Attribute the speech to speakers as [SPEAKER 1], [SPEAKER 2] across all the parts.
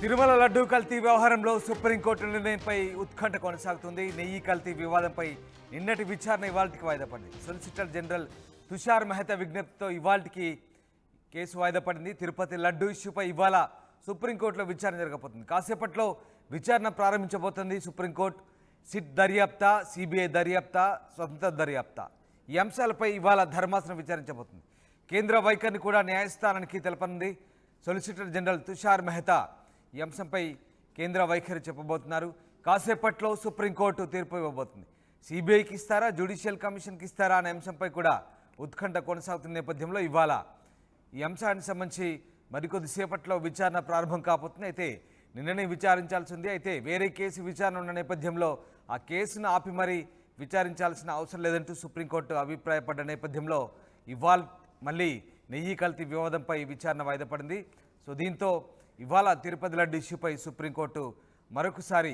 [SPEAKER 1] తిరుమల లడ్డూ కల్తీ వ్యవహారంలో సుప్రీంకోర్టు నిర్ణయంపై ఉత్కంఠ కొనసాగుతుంది. నెయ్యి కల్తీ వివాదంపై నిన్నటి విచారణ ఇవాళకి వాయిదా పడింది. సొలిసిటర్ జనరల్ తుషార్ మెహతా విజ్ఞప్తితో ఇవాళకి కేసు వాయిదా పడింది. తిరుపతి లడ్డూ ఇష్యూపై ఇవాళ సుప్రీంకోర్టులో విచారణ జరగబోతుంది. కాసేపట్లో విచారణ ప్రారంభించబోతుంది సుప్రీంకోర్టు. సిట్ దర్యాప్తా, సిబిఐ దర్యాప్తా, స్వతంత్ర దర్యాప్తా ఈ అంశాలపై ఇవాళ ధర్మాసనం విచారించబోతుంది. కేంద్ర వైఖరిని కూడా న్యాయస్థానానికి తెలపనుంది. సొలిసిటర్ జనరల్ తుషార్ మెహతా ఈ అంశంపై కేంద్ర వైఖరి చెప్పబోతున్నారు. కాసేపట్లో సుప్రీంకోర్టు తీర్పు ఇవ్వబోతుంది. సిబిఐకి ఇస్తారా, జ్యుడిషియల్ కమిషన్కి ఇస్తారా అనే అంశంపై కూడా ఉత్కంఠ కొనసాగుతున్న నేపథ్యంలో ఇవాళ ఈ అంశానికి సంబంధించి మరికొద్దిసేపట్లో విచారణ ప్రారంభం కాబోతుంది. అయితే నిన్ననే విచారించాల్సింది. అయితే వేరే కేసు విచారణ ఉన్న నేపథ్యంలో ఆ కేసును ఆపి మరీ విచారించాల్సిన అవసరం లేదంటూ సుప్రీంకోర్టు అభిప్రాయపడ్డ నేపథ్యంలో ఇవాళ మళ్ళీ నెయ్యి కల్తీ వివాదంపై విచారణ వాయిదా పడింది. సో దీంతో ఇవాళ తిరుపతి లడ్డు ఇష్యూపై సుప్రీంకోర్టు మరొకసారి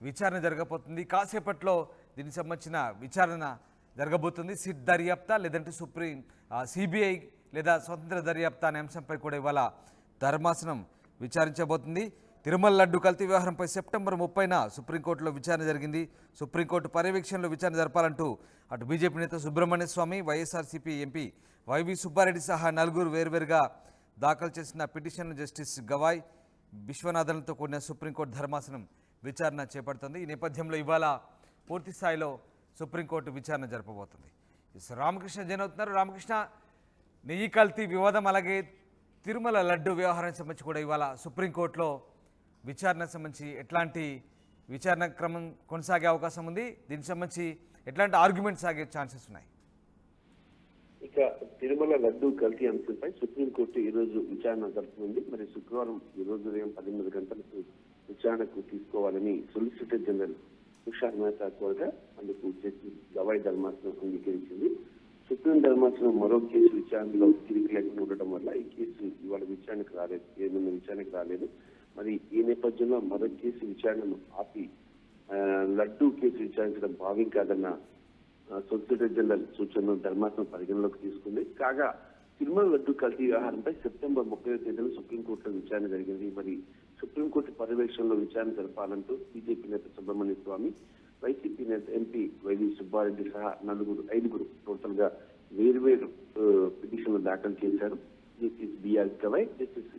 [SPEAKER 1] విచారణ జరగబోతుంది. కాసేపట్లో దీనికి సంబంధించిన విచారణ జరగబోతుంది. సిట్ దర్యాప్తా లేదంటే సిబిఐ లేదా స్వతంత్ర దర్యాప్తా అనే అంశంపై కూడా ఇవాళ ధర్మాసనం విచారించబోతుంది. తిరుమల లడ్డు కల్తీ వ్యవహారంపై సెప్టెంబర్ 30న సుప్రీంకోర్టులో విచారణ జరిగింది. సుప్రీంకోర్టు పర్యవేక్షణలో విచారణ జరపాలంటూ అటు బీజేపీ నేత సుబ్రహ్మణ్య స్వామి, వైఎస్ఆర్సీపీ ఎంపీ వైవి సుబ్బారెడ్డి సహా నలుగురు వేర్వేరుగా దాఖలు చేసిన పిటిషన్ను జస్టిస్ గవాయ్ విశ్వనాథన్లతో కూడిన సుప్రీంకోర్టు ధర్మాసనం విచారణ చేపడుతుంది. ఈ నేపథ్యంలో ఇవాళ పూర్తి స్థాయిలో సుప్రీంకోర్టు విచారణ జరపబోతుంది. రామకృష్ణ జైన్ అవుతున్నారు. రామకృష్ణ, నెయ్యి కల్తీ వివాదం అలాగే తిరుమల లడ్డు వ్యవహారానికి సంబంధించి కూడా ఇవాళ సుప్రీంకోర్టులో విచారణకు సంబంధించి ఎట్లాంటి విచారణ క్రమం కొనసాగే అవకాశం ఉంది? దీనికి సంబంధించి ఎట్లాంటి ఆర్గ్యుమెంట్స్ సాగే ఛాన్సెస్ ఉన్నాయి?
[SPEAKER 2] ఇక తిరుమల లడ్డు కల్తీ అంశంపై సుప్రీంకోర్టు ఈ రోజు విచారణ జరుపుతుంది. మరి శుక్రవారం ఈ రోజు ఉదయం 18 గంటలకు విచారణకు తీసుకోవాలని సొలిసిటర్ జనరల్ తుషార్ మెహతా కోరగా అందుకు జస్టిస్ గవాయ్ ధర్మాసనం అంగీకరించింది. సుప్రీం ధర్మాసనం మరో కేసు విచారణలో తిరిగి లేకుండా ఉండటం వల్ల ఈ కేసు ఇవాళ విచారణకు రాలేదు. మరి ఈ నేపథ్యంలో మరో కేసు విచారణను ఆపి లడ్డు కేసు విచారించడం భావ్యం కాదన్న సొలిసిటర్ జనరల్ సూచనను ధర్మాసనం పరిగణలోకి తీసుకుంది. కాగా తిరుమల లడ్డు కల్తీ వ్యవహారంపై సెప్టెంబర్ 30వ తేదీన సుప్రీంకోర్టులో విచారణ జరిగింది. మరి సుప్రీంకోర్టు పర్యవేక్షణలో విచారణ జరపాలంటూ బీజేపీ నేత సుబ్రహ్మణ్య స్వామి, వైసీపీ నేత ఎంపీ వైవి సుబ్బారెడ్డి సహా ఐదుగురు టోటల్ గా వేర్వేరు పిటిషన్లు దాఖలు చేశారు. Justice BR Gavai, justice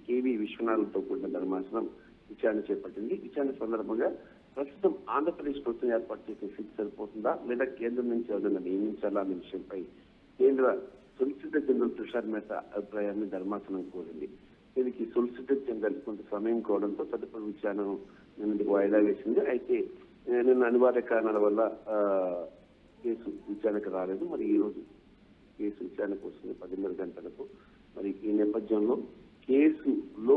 [SPEAKER 2] KV విశ్వనాథ్తో కూడిన ధర్మాసనం విచారణ చేపట్టింది. విచారణ సందర్భంగా ప్రస్తుతం ఆంధ్రప్రదేశ్ ప్రభుత్వం ఏర్పాటు చేసిన సిట్ సరిపోతుందా లేదా కేంద్రం నుంచి ఎవరైనా నియమించాలా అనే విషయంపై కేంద్ర సొలిసిటర్ జనరల్ తుషార్ మెహతా అభిప్రాయాన్ని ధర్మాసనం కోరింది. దీనికి సొలిసిటర్ జనరల్ కొంత సమయం కోవడంతో తదుపరి విచారణను నిన్నటికి వాయిదా వేసింది. అయితే నిన్న అనివార్య కారణాల వల్ల కేసు విచారణకు రాలేదు. మరి ఈ రోజు కేసు విచారణకు వస్తుంది 18 గంటలకు. మరి ఈ నేపథ్యంలో కేసులో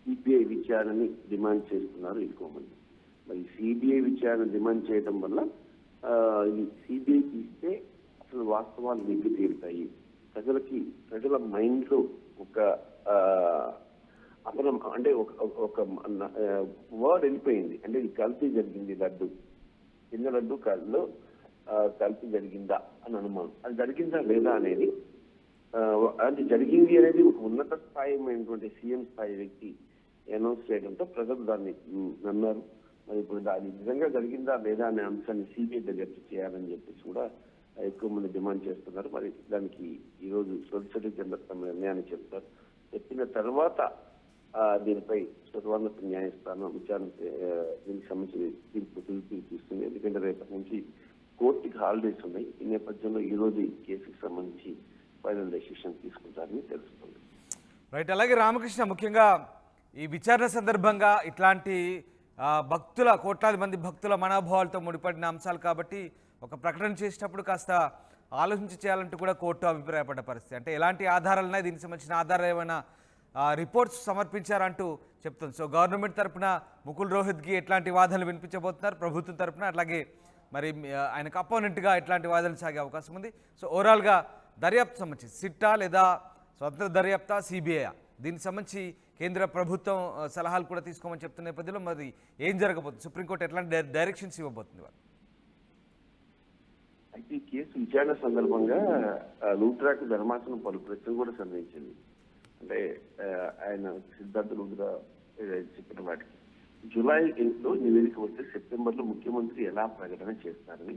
[SPEAKER 2] సిబిఐ విచారణని డిమాండ్ చేస్తున్నారు ఎక్కువ మంది. మరి సిబిఐ విచారణ డిమాండ్ చేయడం వల్ల సిబిఐకి ఇస్తే అసలు వాస్తవాలు నిగ్గు తీరుతాయి. ప్రజల మైండ్ లో ఒక అసలు అంటే ఒక వర్డ్ వెళ్ళిపోయింది. అంటే ఇది కల్తీ జరిగింది, లడ్డు చిన్న లడ్డు కాదులో కల్తీ జరిగిందా అని అనుమానం. అది జరిగిందా లేదా అనేది అది జరిగింది అనేది ఒక ఉన్నత స్థాయిమైనటువంటి సీఎం స్థాయి వ్యక్తి అనౌన్స్ చేయడంతో ప్రజలు దాన్ని నమ్మారు. మరి ఇప్పుడు అది నిజంగా జరిగిందా లేదా అనే అంశాన్ని సిబిఐ దర్యాప్తు చేయాలని చెప్పేసి కూడా ఎక్కువ మంది డిమాండ్ చేస్తున్నారు. మరి దానికి ఈ రోజు సొలిసిటర్ జనరల్ తమ నిర్ణయాన్ని చెప్తారు. చెప్పిన తర్వాత దీనిపై సర్వోన్నత న్యాయస్థానం విచారణ దీనికి సంబంధించి తీర్పు తీస్తుంది. ఎందుకంటే రేపటి నుంచి కోర్టుకి హాలిడేస్ ఉన్నాయి. ఈ నేపథ్యంలో ఈ రోజు ఈ కేసుకి సంబంధించి ఫైనల్ డెసిషన్ తీసుకుంటారని తెలుస్తుంది.
[SPEAKER 1] రైట్. అలాగే రామకృష్ణ, ముఖ్యంగా ఈ విచారణ సందర్భంగా ఇట్లాంటి కోట్లాది మంది భక్తుల మనోభావాలతో ముడిపడిన అంశాలు కాబట్టి ఒక ప్రకటన చేసేటప్పుడు కాస్త ఆలోచించి చేయాలంటూ కూడా కోర్టు అభిప్రాయపడ్డ పరిస్థితి. అంటే ఎలాంటి ఆధారాలు ఉన్నాయి, దీనికి సంబంధించిన ఆధారాలు ఏమైనా రిపోర్ట్స్ సమర్పించారంటూ చెప్తుంది. సో గవర్నమెంట్ తరఫున ముకుల్ రోహిత్కి ఎట్లాంటి వాదనలు వినిపించబోతున్నారు, ప్రభుత్వం తరఫున అట్లాగే మరి ఆయనకు అపోనెంట్గా ఎట్లాంటి వాదనలు సాగే అవకాశం ఉంది? సో ఓవరాల్గా దర్యాప్తు సంబంధించి సిట్టా లేదా స్వతంత్ర దర్యాప్తా, సిబిఐ దీనికి సంబంధించి కేంద్ర ప్రభుత్వం సలహాలు కూడా తీసుకోమని చెప్తున్న నేపథ్యంలో మరి ఏం జరగబోతుంది? సుప్రీంకోర్టు ఎట్లాంటి డైరెక్షన్స్ ఇవ్వబోతుంది?
[SPEAKER 2] అయితే ఈ కేసు విచారణ సందర్భంగా లూథ్రాకు ధర్మాసనం పలు ప్రశ్నలు కూడా సంధించింది. అంటే ఆయన సిద్ధార్థ లూథ్రా చెప్పిన వాటికి జూలైలో నివేదిక వస్తే సెప్టెంబర్ లో ముఖ్యమంత్రి ఎలా ప్రకటన చేస్తారని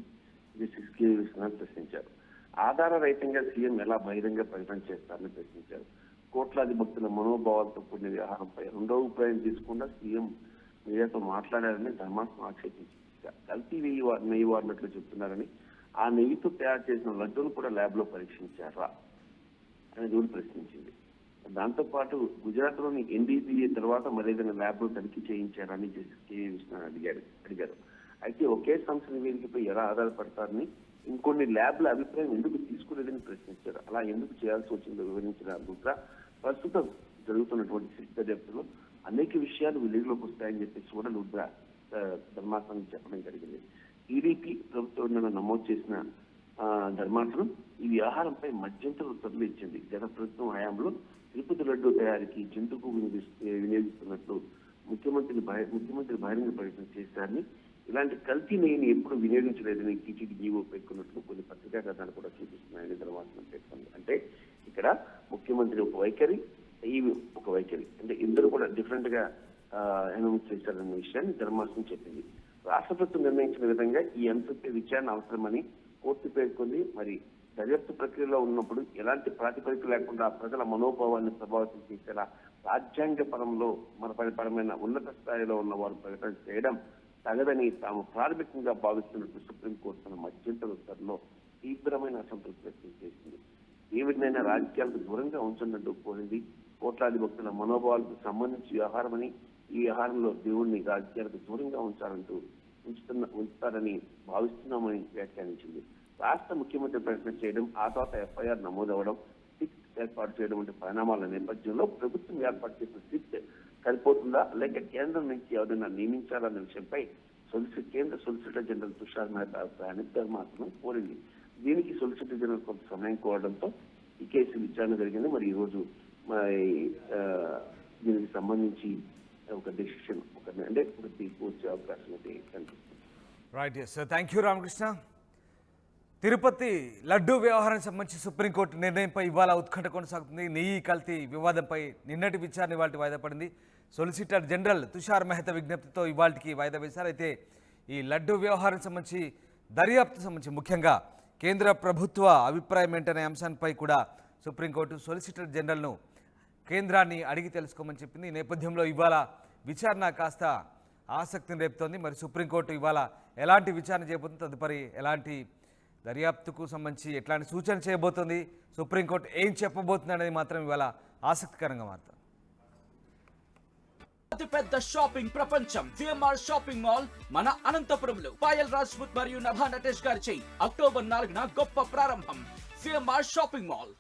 [SPEAKER 2] జస్టిస్ కె విశ్వనాథ్ ప్రశ్నించారు. ఆధార రహితంగా సీఎం ఎలా బహిరంగ ప్రకటన చేస్తారని ప్రశ్నించారు. కోట్లాది భక్తుల మనోభావాలతో కూడిన వ్యవహారంపై రెండో అభిప్రాయం తీసుకుండా సీఎం మీడియాతో మాట్లాడారని ధర్మాసనం ఆక్షేపించింది. కల్తీ నెయ్యి వాడినట్లు చెప్తున్నారని, ఆ నెయ్యితో తయారు చేసిన లడ్డూను కూడా ల్యాబ్ లో పరీక్షించారా అనేది కూడా ప్రశ్నించింది. దాంతో పాటు గుజరాత్ లోని ఎన్డీపీఏ తర్వాత మరేదైనా ల్యాబ్ లో తనిఖీ చేయించారని జస్టిస్ కె విశ్వనాథ్ అడిగారు. అయితే ఒకే సంస్థ నివేదికపై ఎలా ఆధారపడతారని, ఇంకొన్ని ల్యాబ్ల అభిప్రాయం ఎందుకు తీసుకోలేదని ప్రశ్నించారు. అలా ఎందుకు చేయాల్సి వచ్చిందో వివరించిన లుత్రా ప్రస్తుతం జరుగుతున్నటువంటి సిట్ దర్యాప్తులో అనేక విషయాలు వెలుగులోకి వస్తాయని చెప్పేసి కూడా లుత్రా ధర్మాసనానికి చెప్పడం జరిగింది. టీడీపీ ప్రభుత్వం నమోదు చేసిన ధర్మాసనం ఈ వ్యవహారంపై మధ్యంతర ఉత్తర్వులు ఇచ్చింది. గత ప్రభుత్వం హయాంలో తిరుపతి లడ్డు తయారీకి జంతుకు వినియోగిస్తున్నట్లు ముఖ్యమంత్రి బహిరంగ ప్రకటన చేశారని, ఇలాంటి కల్తీ నెయ్యిని ఎప్పుడు వినియోగించలేదని టీటీడీ జీవో పేర్కొన్నట్లు కొన్ని పత్రికా కథనాలు కూడా చూపిస్తున్నాయని ధర్మాసనం పేర్కొంది. అంటే ఇక్కడ ముఖ్యమంత్రి ఒక వైఖరి, ఈ ఒక వైఖరి, అంటే ఇద్దరు కూడా డిఫరెంట్ గా అనౌన్స్ చేశారన్న విషయాన్ని ధర్మాసనం చెప్పింది. రాష్ట్ర ప్రభుత్వం నిర్ణయించిన విధంగా ఈ అంశంపై విచారణ అవసరమని కోర్టు పేర్కొంది. మరి దర్యాప్తు ప్రక్రియలో ఉన్నప్పుడు ఎలాంటి ప్రాతిపదిక లేకుండా ప్రజల మనోభావాన్ని ప్రభావితం చేసేలా రాజ్యాంగపరమైన ఉన్నత స్థాయిలో ఉన్న వారు ప్రకటన చేయడం తగదని తాము ప్రాథమికంగా భావిస్తున్నట్టు సుప్రీంకోర్టు తన మధ్యంతర ఉత్తర్వులో తీవ్రమైన అసంతృప్తి వ్యక్తం చేసింది. ఏవిధైనా రాజకీయాలకు దూరంగా ఉంచనున్నట్టు కోరింది. కోట్లాది భక్తుల మనోభావాలకు సంబంధించి వ్యవహారమని, ఈ వ్యవహారంలో దేవుడిని రాజకీయాలకు దూరంగా ఉంచుతారని భావిస్తున్నామని వ్యాఖ్యానించింది. రాష్ట్ర ముఖ్యమంత్రి ప్రకటన చేయడం, ఆ తర్వాత ఎఫ్ఐఆర్ నమోదవడం, సిట్ ఏర్పాటు చేయడం వంటి పరిణామాల నేపథ్యంలో ప్రభుత్వం ఏర్పాటు చేసిన సిట్ సరిపోతుందా, లేక కేంద్రం నుంచి ఎవరైనా నియమించాలన్న విషయంపై కేంద్ర సొలిసిటర్ జనరల్ తుషార్ మెహతా అభిప్రాయాన్ని ధర్మాసనం కోరింది. దీనికి సొలిసిటర్ జనరల్ కొంత సమయం కోరడంతో ఈ కేసు విచారణ జరిగింది. మరి ఈ రోజు దీనికి సంబంధించి ఒక డెసిషన్ ఒక తీర్పు వచ్చే అవకాశం అయితే కనిపిస్తుంది.
[SPEAKER 1] Right, sir, thank you Ramakrishna. Tirupati laddu వ్యవహారానికి సంబంధించి సుప్రీంకోర్టు నిర్ణయంపై ఇవాళ ఉత్కంఠ కొనసాగుతుంది. నెయ్యి కల్తీ వివాదంపై నిన్నటి విచారణ ఇవాళ వాయిదా పడింది. సొలిసిటర్ జనరల్ తుషార్ మెహతా విజ్ఞప్తితో ఇవాళకి వాయిదా వేశారు. అయితే ఈ లడ్డూ వ్యవహారానికి సంబంధించి దర్యాప్తు సంబంధించి ముఖ్యంగా కేంద్ర ప్రభుత్వ అభిప్రాయం ఏంటనే అంశాలపై కూడా సుప్రీంకోర్టు సొలిసిటర్ జనరల్ను కేంద్రాన్ని అడిగి తెలుసుకోమని చెప్పింది. ఈ నేపథ్యంలో ఇవాళ విచారణ కాస్త ఆసక్తిని రేపుతోంది. మరి సుప్రీంకోర్టు ఇవాళ ఎలాంటి విచారణ చేయబోతుంది, తదుపరి ఎలాంటి దర్యాప్తుకు సంబంధించి ఎట్లాంటి సూచన చేయబోతుంది, సుప్రీంకోర్టు ఏం చెప్పబోతుంది అనేది మాత్రం ఇవాళ ఆసక్తికరంగా మారుతుంది.
[SPEAKER 3] అతిపెద్ద షాపింగ్ ప్రపంచం విఎంఆర్ షాపింగ్ మాల్ మన అనంతపురంలో పాయల్ రాజ్పుత్ మరియు నభా నటేష్ గారిచే అక్టోబర్ 4న గొప్ప ప్రారంభం. VMR shopping mall.